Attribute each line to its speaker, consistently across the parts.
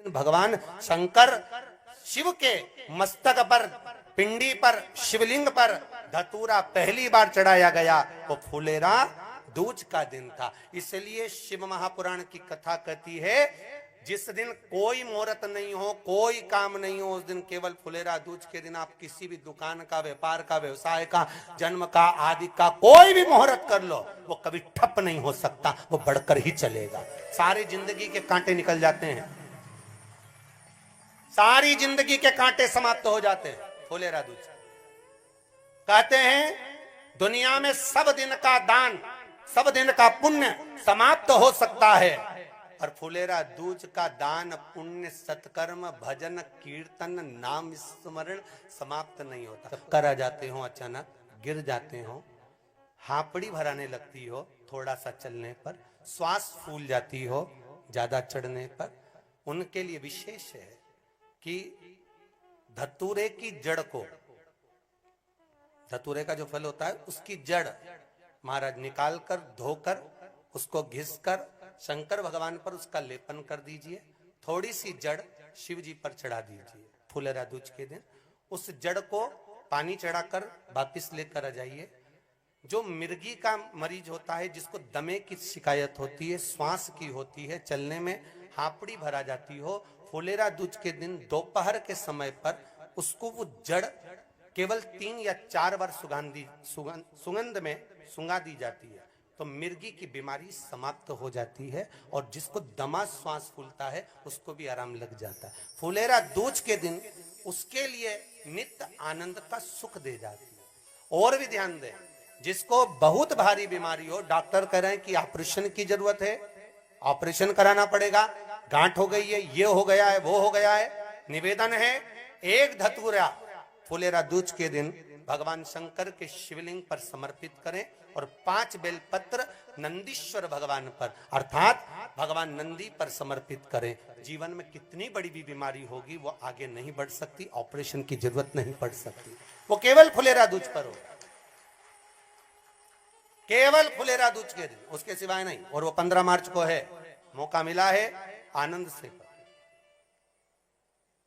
Speaker 1: भगवान शंकर शिव के मस्तक पर, पिंडी पर, शिवलिंग पर धतूरा पहली बार चढ़ाया गया, वो फुलेरा दूज का दिन था। इसलिए शिव महापुराण की कथा कहती है, जिस दिन कोई मुहूर्त नहीं हो, कोई काम नहीं हो, उस दिन केवल फुलेरा दूज के दिन आप किसी भी दुकान का, व्यापार का, व्यवसाय का, जन्म का, आदि का कोई भी मुहूर्त कर लो, वो कभी ठप नहीं हो सकता, वो बढ़कर ही चलेगा। सारी जिंदगी के कांटे निकल जाते हैं, सारी जिंदगी के कांटे समाप्त हो जाते हैं फुलेरा दूज। कहते हैं दुनिया में सब दिन का दान, सब दिन का पुण्य समाप्त हो सकता है, और फुलेरा दूज का दान, पुण्य, सत्कर्म, भजन, कीर्तन, नाम स्मरण समाप्त नहीं होता। चक्कर आ जाते हो, अचानक गिर जाते हो, हापड़ी भराने लगती हो थोड़ा सा चलने पर, श्वास फूल जाती हो ज्यादा चढ़ने पर, उनके लिए विशेष है कि धतूरे की जड़ को, धतूरे का जो फल होता है उसकी जड़ महाराज निकाल कर, धोकर, उसको घिसकर शंकर भगवान पर उसका लेपन कर दीजिए। थोड़ी सी जड़ शिव जी पर चढ़ा दीजिए फुलेरा दूज के दिन। उस जड़ को पानी चढ़ाकर वापिस लेकर आ जाइए। जो मिर्गी का मरीज होता है, जिसको दमे की शिकायत होती है, श्वास की होती है, चलने में हापड़ी भरा जाती हो, फुलेरा दूज के दिन दोपहर के समय पर उसको वो जड़ केवल 3 या 4 बार सुगंध में सुंगा दी जाती है, तो मिर्गी की बीमारी समाप्त हो जाती है, और जिसको दमा श्वास फूलता है उसको भी आराम लग जाता है। फुलेरा दूज के दिन उसके लिए नित्य आनंद का सुख दे जाती है। और भी ध्यान दें, जिसको बहुत भारी बीमारी हो, डॉक्टर कह रहे हैं कि ऑपरेशन की जरूरत है, ऑपरेशन कराना पड़ेगा, गांठ हो गई है, ये हो गया है, वो हो गया है, निवेदन है एक धतूरा फुलेरा दूज के दिन भगवान शंकर के शिवलिंग पर समर्पित करें, और 5 बेलपत्र नंदीश्वर भगवान पर अर्थात भगवान नंदी पर समर्पित करें। जीवन में कितनी बड़ी भी बीमारी होगी वो आगे नहीं बढ़ सकती, ऑपरेशन की जरूरत नहीं पड़ सकती, वो केवल फुलेरा दूज पर हो, केवल फुलेरा दूज के दिन, उसके सिवाय नहीं। और वो 15 मार्च को है, मौका मिला है, आनंद से।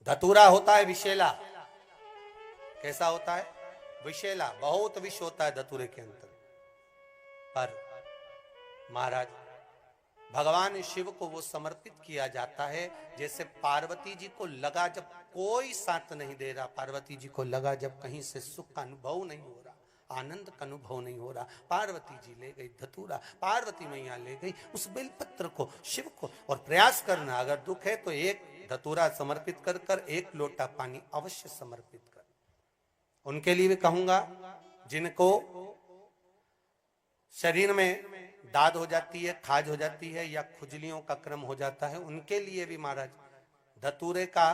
Speaker 1: धतूरा होता है विषैला। कैसा होता है? विषैला, बहुत विष होता है धतूरे के अंदर। पर महाराज भगवान शिव को वो समर्पित किया जाता है, जैसे पार्वती जी को लगा, जब कोई साथ नहीं दे रहा, पार्वती जी को लगा जब कहीं से सुख का अनुभव नहीं हो रहा, आनंद का अनुभव नहीं हो रहा, पार्वती जी ले गई धतूरा, पार्वती मैया ले गई उस बेलपत्र को शिव को। और प्रयास करना, अगर दुख है तो एक धतूरा समर्पित कर कर 1 लोटा पानी अवश्य समर्पित कर। उनके लिए भी कहूंगा, जिनको शरीर में दाद हो जाती है, खाज हो जाती है, या खुजलियों का क्रम हो जाता है, उनके लिए भी महाराज धतूरे का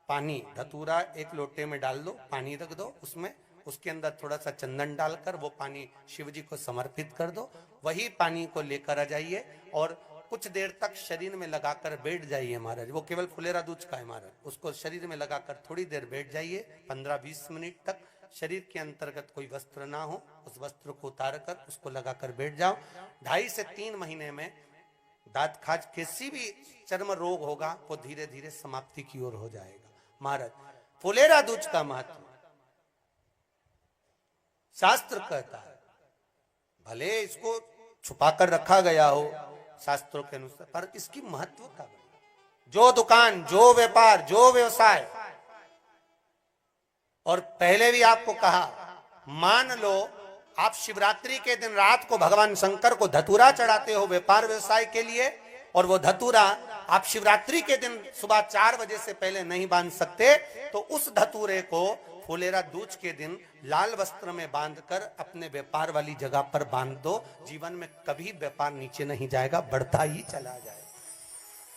Speaker 1: पानी, धतूरा 1 लोटे में डाल दो, पानी रख दो उसमें, उसके अंदर थोड़ा सा चंदन डालकर वो पानी शिव जी को समर्पित कर दो। वही पानी को लेकर आ जाइए और कुछ देर तक शरीर में लगाकर बैठ जाइए महाराज। वो केवल फुलेरा दूज का है महाराज, उसको शरीर में लगाकर थोड़ी देर बैठ जाइए, 15-20 मिनट तक। शरीर के अंतर्गत कोई वस्त्र ना हो, उस वस्त्र को उतार कर उसको लगाकर बैठ जाओ। 2.5 से 3 महीने में दांत खाज, किसी भी चर्म रोग होगा, वो धीरे धीरे समाप्ति की ओर हो जाएगा। महाराज फुलेरा दूज का महत्व शास्त्र कहता है, भले इसको छुपाकर रखा गया हो शास्त्रों के अनुसार, पर इसकी महत्व का, जो दुकान, जो व्यापार, जो व्यवसाय, और पहले भी आपको कहा, मान लो आप शिवरात्रि के दिन रात को भगवान शंकर को धतूरा चढ़ाते हो व्यापार व्यवसाय के लिए, और वो धतूरा आप शिवरात्रि के दिन सुबह 4 बजे से पहले नहीं बांध सकते, तो उस धतूरे को फुलेरा दूज के दिन लाल वस्त्र में बांधकर अपने व्यापार वाली जगह पर बांध दो। जीवन में कभी व्यापार नीचे नहीं जाएगा, बढ़ता ही चला जाएगा।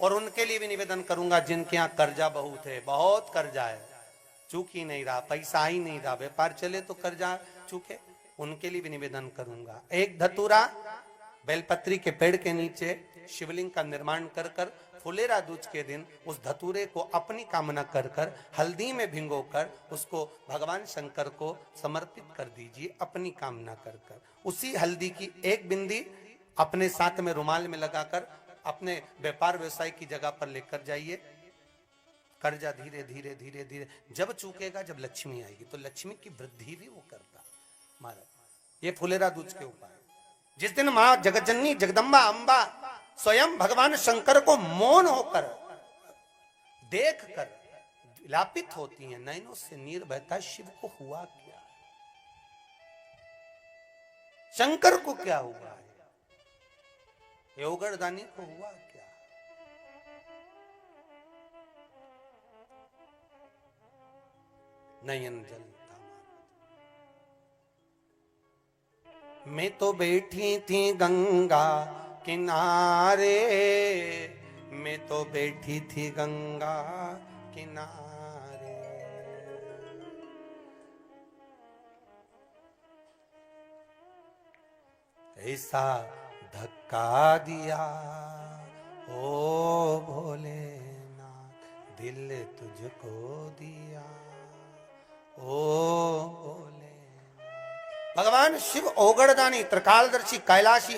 Speaker 1: और उनके लिए भी निवेदन करूंगा, जिनके यहाँ कर्जा बहुत है, बहुत कर्जा है, चूक ही नहीं रहा, पैसा ही नहीं रहा, व्यापार चले तो कर्जा चूके, उनके लिए भी निवेदन करूंगा, एक धतूरा बेलपत्री के पेड़ के नीचे शिवलिंग का निर्माण कर कर फुलेरा दूज के दिन उस धतूरे को अपनी कामना कर कर हल्दी में भिंगोकर उसको भगवान शंकर को समर्पित कर दीजिए, अपनी कामना कर कर। उसी हल्दी की 1 बिंदी अपने साथ में रुमाल में लगाकर अपने व्यापार व्यवसाय की जगह पर लेकर जाइए, कर्जा धीरे धीरे धीरे धीरे जब चूकेगा, जब लक्ष्मी आएगी, तो लक्ष्मी की वृद्धि भी वो करता महाराज। ये फुलेरा दूज के उपाय। जिस दिन मां जगतजननी जगदम्बा अंबा स्वयं भगवान शंकर को मौन होकर देख कर विलापित होती हैं, नैनों से नीर बहता, शिव को हुआ क्या, शंकर को क्या हुआ है, योगरदानी को हुआ क्या। नयन जलता, मैं तो बैठी थी गंगा किनारे, मैं तो बैठी थी गंगा किनारे, ऐसा धक्का दिया ओ भोलेनाथ, दिल तुझको दिया ओ भोले। भगवान शिव ओगड़दानी, त्रिकालदर्शी, कैलाशी